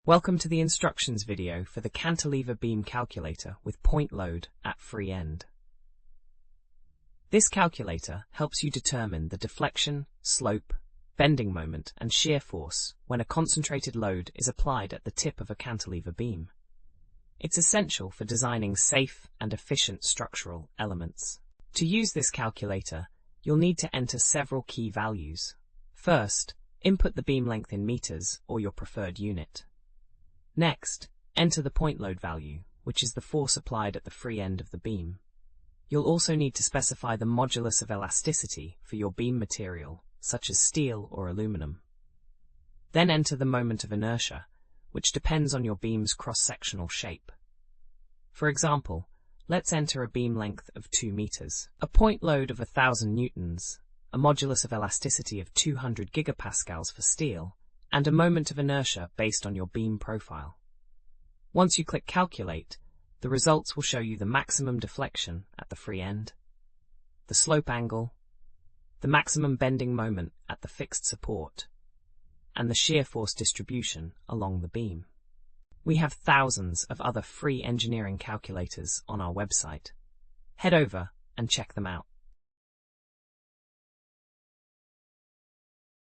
Welcome to the instructions video for the Cantilever beam calculator with point load at free end. This calculator helps you determine the deflection, slope, bending moment and shear force when a concentrated load is applied at the tip of a cantilever beam. It's essential for designing safe and efficient structural elements. To use this calculator, you'll need to enter several key values. First, input the beam length in meters or your preferred unit. Next, enter the point load value, which is the force applied at the free end of the beam. You'll also need to specify the modulus of elasticity for your beam material, such as steel or aluminum. Then enter the moment of inertia, which depends on your beam's cross-sectional shape. For example, let's enter a beam length of 2 meters, a point load of 1,000 newtons, a modulus of elasticity of 200 gigapascals for steel, and a moment of inertia based on your beam profile. Once you click Calculate, the results will show you the maximum deflection at the free end, the slope angle, the maximum bending moment at the fixed support, and the shear force distribution along the beam. We have thousands of other free engineering calculators on our website. Head over and check them out.